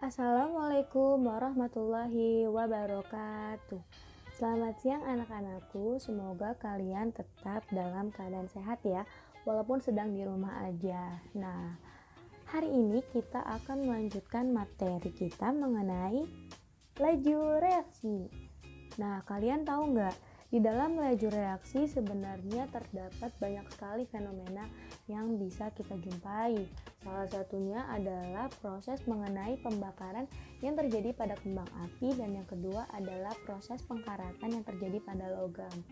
Assalamualaikum warahmatullahi wabarakatuh. Selamat siang anak-anakku, semoga kalian tetap dalam keadaan sehat ya, walaupun sedang di rumah aja. Nah, hari ini kita akan melanjutkan materi kita mengenai laju reaksi. Nah, kalian tahu nggak? Di dalam laju reaksi sebenarnya terdapat banyak sekali fenomena yang bisa kita jumpai. Salah satunya adalah proses mengenai pembakaran yang terjadi pada kembang api dan yang kedua adalah proses pengkaratan yang terjadi pada logam.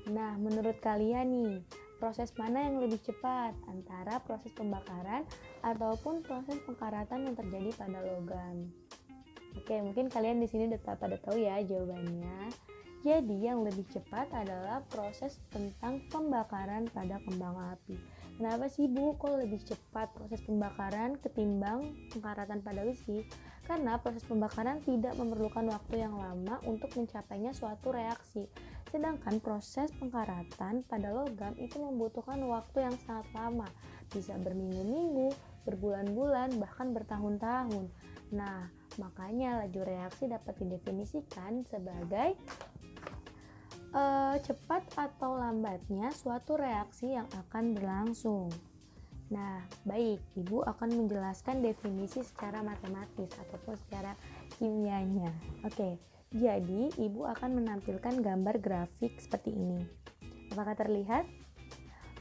Nah, menurut kalian nih, proses mana yang lebih cepat antara proses pembakaran ataupun proses pengkaratan yang terjadi pada logam? Oke, mungkin kalian di sini udah pada tahu ya jawabannya. Jadi yang lebih cepat adalah proses tentang pembakaran pada kembang api. Kenapa sih Bu kok lebih cepat proses pembakaran ketimbang pengkaratan pada besi? Karena proses pembakaran tidak memerlukan waktu yang lama untuk mencapainya suatu reaksi. Sedangkan proses pengkaratan pada logam itu membutuhkan waktu yang sangat lama, bisa berminggu-minggu, berbulan-bulan, bahkan bertahun-tahun. Nah, makanya laju reaksi dapat didefinisikan sebagai cepat atau lambatnya suatu reaksi yang akan berlangsung. Nah, baik, Ibu akan menjelaskan definisi secara matematis ataupun secara kimianya. Oke, jadi Ibu akan menampilkan gambar grafik seperti ini. Apakah terlihat?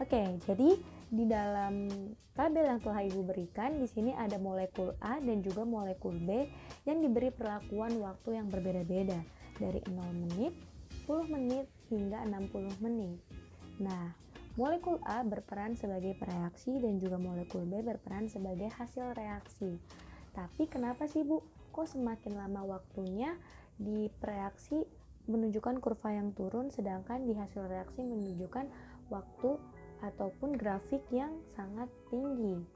Oke, jadi di dalam tabel yang telah Ibu berikan, di sini ada molekul A dan juga molekul B yang diberi perlakuan waktu yang berbeda-beda dari 0 menit, 10 menit, hingga 60 menit. Nah, molekul A berperan sebagai pereaksi dan juga molekul B berperan sebagai hasil reaksi. Tapi kenapa sih Bu? Kok semakin lama waktunya di pereaksi menunjukkan kurva yang turun sedangkan di hasil reaksi menunjukkan waktu ataupun grafik yang sangat tinggi?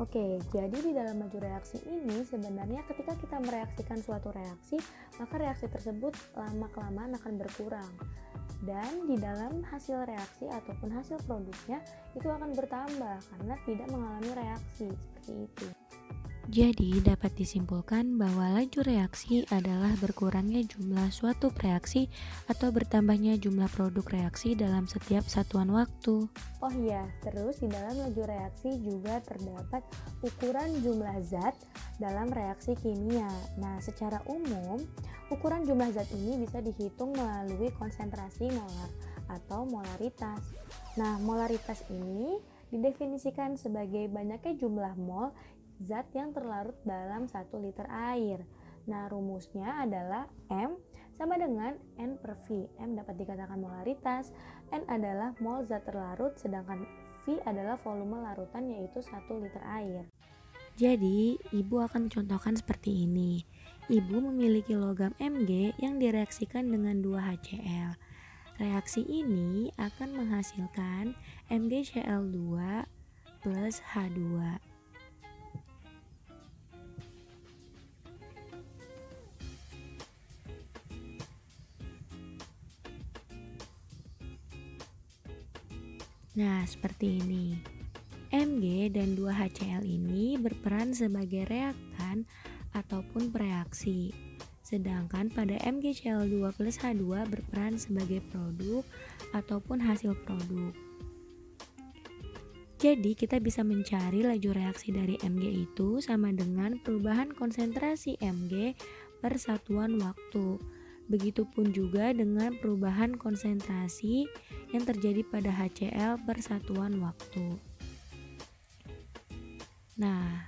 Oke, jadi di dalam laju reaksi ini sebenarnya ketika kita mereaksikan suatu reaksi, maka reaksi tersebut lama-kelamaan akan berkurang. Dan di dalam hasil reaksi ataupun hasil produknya itu akan bertambah karena tidak mengalami reaksi, seperti itu. Jadi dapat disimpulkan bahwa laju reaksi adalah berkurangnya jumlah suatu reaksi atau bertambahnya jumlah produk reaksi dalam setiap satuan waktu. Oh iya, terus di dalam laju reaksi juga terdapat ukuran jumlah zat dalam reaksi kimia. Nah, secara umum, ukuran jumlah zat ini bisa dihitung melalui konsentrasi molar atau molaritas. Nah, molaritas ini didefinisikan sebagai banyaknya jumlah mol zat yang terlarut dalam 1 liter air. Nah, rumusnya adalah M sama dengan N per V. M dapat dikatakan molaritas, N adalah mol zat terlarut, sedangkan V adalah volume larutan yaitu 1 liter air. Jadi, Ibu akan contohkan seperti ini. Ibu memiliki logam Mg yang direaksikan dengan 2HCl. Reaksi ini akan menghasilkan MgCl2 plus H2. Nah, seperti ini. Mg dan 2HCl ini berperan sebagai reaktan ataupun pereaksi. Sedangkan pada MgCl2 plus H2 berperan sebagai produk ataupun hasil produk. Jadi kita bisa mencari laju reaksi dari Mg itu sama dengan perubahan konsentrasi Mg per satuan waktu. Begitupun juga dengan perubahan konsentrasi yang terjadi pada HCl per satuan waktu. Nah,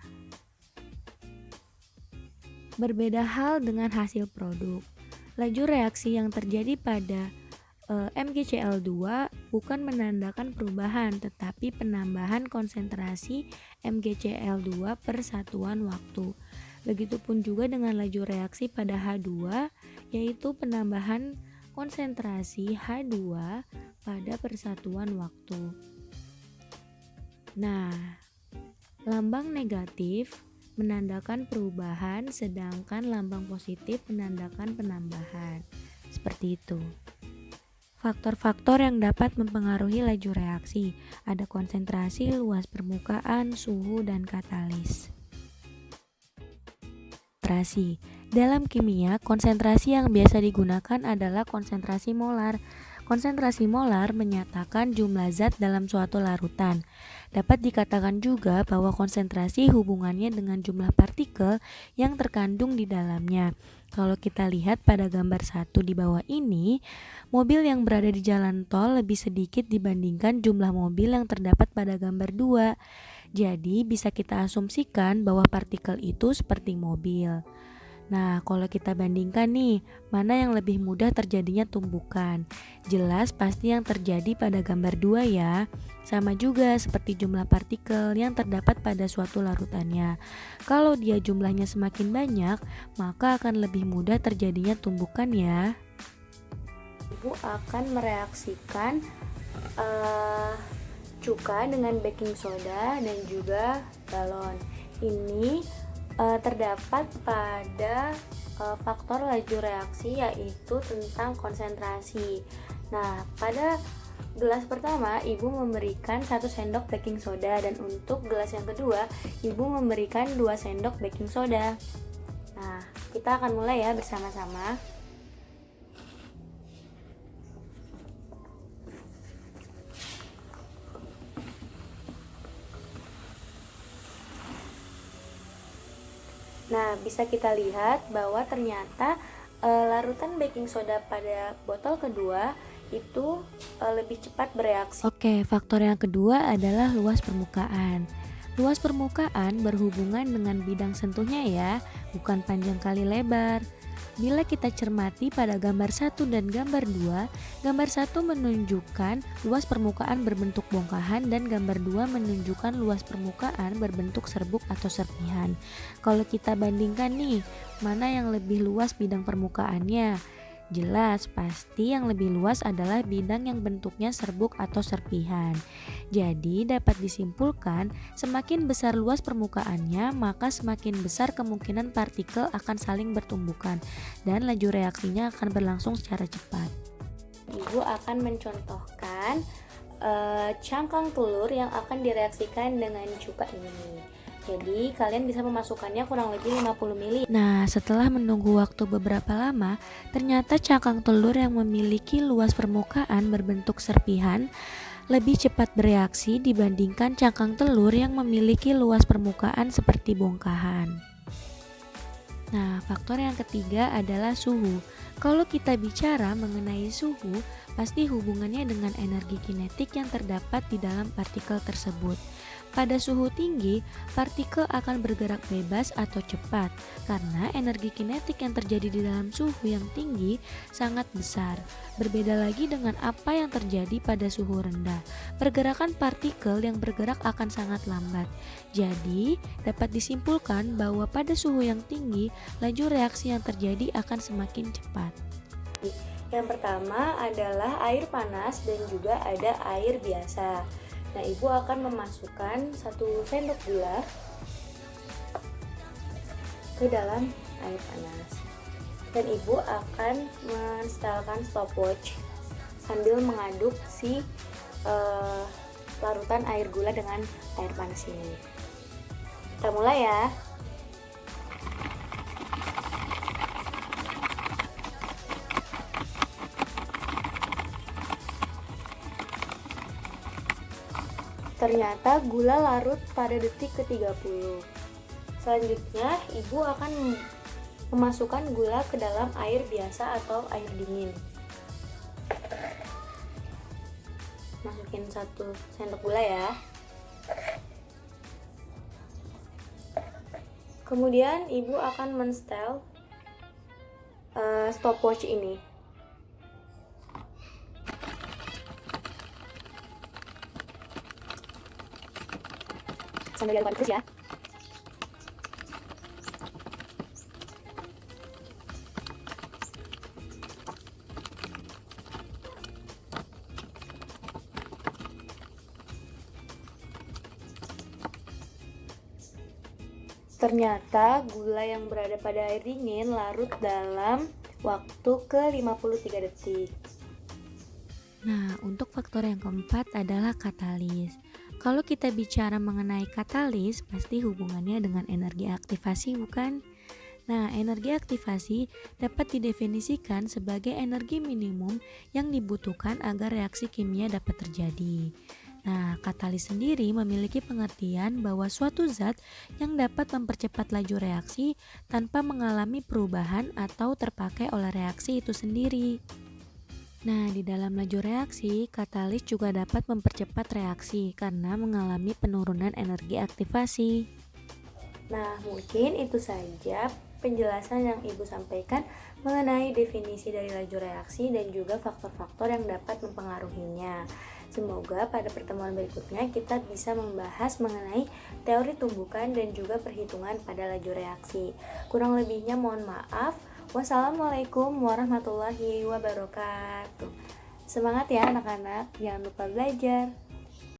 berbeda hal dengan hasil produk. Laju reaksi yang terjadi pada MgCl2 bukan menandakan perubahan tetapi penambahan konsentrasi MgCl2 per satuan waktu. Begitupun juga dengan laju reaksi pada H2 yaitu penambahan konsentrasi H2 pada persatuan waktu. Nah, lambang negatif menandakan perubahan sedangkan lambang positif menandakan penambahan. Seperti itu. Faktor-faktor yang dapat mempengaruhi laju reaksi ada konsentrasi, luas permukaan, suhu, dan katalis. operasi. Dalam kimia, konsentrasi yang biasa digunakan adalah konsentrasi molar. Konsentrasi molar menyatakan jumlah zat dalam suatu larutan. Dapat dikatakan juga bahwa konsentrasi hubungannya dengan jumlah partikel yang terkandung di dalamnya. Kalau kita lihat pada gambar 1 di bawah ini, mobil yang berada di jalan tol lebih sedikit dibandingkan jumlah mobil yang terdapat pada gambar 2. Jadi bisa kita asumsikan bahwa partikel itu seperti mobil. Nah, kalau kita bandingkan nih, mana yang lebih mudah terjadinya tumbukan? Jelas pasti yang terjadi pada gambar 2 ya. Sama juga seperti jumlah partikel yang terdapat pada suatu larutannya. Kalau dia jumlahnya semakin banyak, maka akan lebih mudah terjadinya tumbukan ya. Ibu akan mereaksikan cuka dengan baking soda dan juga galon. Ini terdapat pada faktor laju reaksi, yaitu tentang konsentrasi. Nah, pada gelas pertama ibu memberikan 1 sendok baking soda, dan untuk gelas yang kedua ibu memberikan 2 sendok baking soda. Nah, kita akan mulai ya bersama-sama. Nah, bisa kita lihat bahwa ternyata larutan baking soda pada botol kedua itu lebih cepat bereaksi. Oke, faktor yang kedua adalah luas permukaan. Luas permukaan berhubungan dengan bidang sentuhnya ya, bukan panjang kali lebar. Bila kita cermati pada gambar 1 dan gambar 2, gambar 1 menunjukkan luas permukaan berbentuk bongkahan dan gambar 2 menunjukkan luas permukaan berbentuk serbuk atau serpihan. Kalau kita bandingkan nih, mana yang lebih luas bidang permukaannya? Jelas, pasti yang lebih luas adalah bidang yang bentuknya serbuk atau serpihan. Jadi dapat disimpulkan, semakin besar luas permukaannya, maka semakin besar kemungkinan partikel akan saling bertumbukan dan laju reaksinya akan berlangsung secara cepat. Ibu akan mencontohkan cangkang telur yang akan direaksikan dengan cuka ini. Jadi kalian bisa memasukkannya kurang lebih 50 ml. Nah, setelah menunggu waktu beberapa lama, ternyata cangkang telur yang memiliki luas permukaan berbentuk serpihan lebih cepat bereaksi dibandingkan cangkang telur yang memiliki luas permukaan seperti bongkahan. Nah, faktor yang ketiga adalah suhu. Kalau kita bicara mengenai suhu, pasti hubungannya dengan energi kinetik yang terdapat di dalam partikel tersebut. Pada suhu tinggi, partikel akan bergerak bebas atau cepat karena energi kinetik yang terjadi di dalam suhu yang tinggi sangat besar. Berbeda lagi dengan apa yang terjadi pada suhu rendah. Pergerakan partikel yang bergerak akan sangat lambat. Jadi, dapat disimpulkan bahwa pada suhu yang tinggi, laju reaksi yang terjadi akan semakin cepat. Yang pertama adalah air panas dan juga ada air biasa. Nah, ibu akan memasukkan 1 sendok gula ke dalam air panas. Dan ibu akan mensetelkan stopwatch sambil mengaduk si larutan air gula dengan air panas ini. Kita mulai ya. Ternyata gula larut pada detik ke-30. Selanjutnya, ibu akan memasukkan gula ke dalam air biasa atau air dingin. Masukin 1 sendok gula ya. Kemudian ibu akan mensetel stopwatch ini. Sambil diaduk terus ya. Ternyata gula yang berada pada air dingin larut dalam waktu ke-53 detik. Nah, untuk faktor yang keempat adalah katalis. Kalau kita bicara mengenai katalis, pasti hubungannya dengan energi aktivasi, bukan? Nah, energi aktivasi dapat didefinisikan sebagai energi minimum yang dibutuhkan agar reaksi kimia dapat terjadi. Nah, katalis sendiri memiliki pengertian bahwa suatu zat yang dapat mempercepat laju reaksi tanpa mengalami perubahan atau terpakai oleh reaksi itu sendiri. Nah, di dalam laju reaksi, katalis juga dapat mempercepat reaksi karena mengalami penurunan energi aktivasi. Nah, mungkin itu saja penjelasan yang Ibu sampaikan mengenai definisi dari laju reaksi dan juga faktor-faktor yang dapat mempengaruhinya. Semoga pada pertemuan berikutnya kita bisa membahas mengenai teori tumbukan dan juga perhitungan pada laju reaksi. Kurang lebihnya mohon maaf. Wassalamualaikum warahmatullahi wabarakatuh. Semangat ya anak-anak, jangan lupa belajar.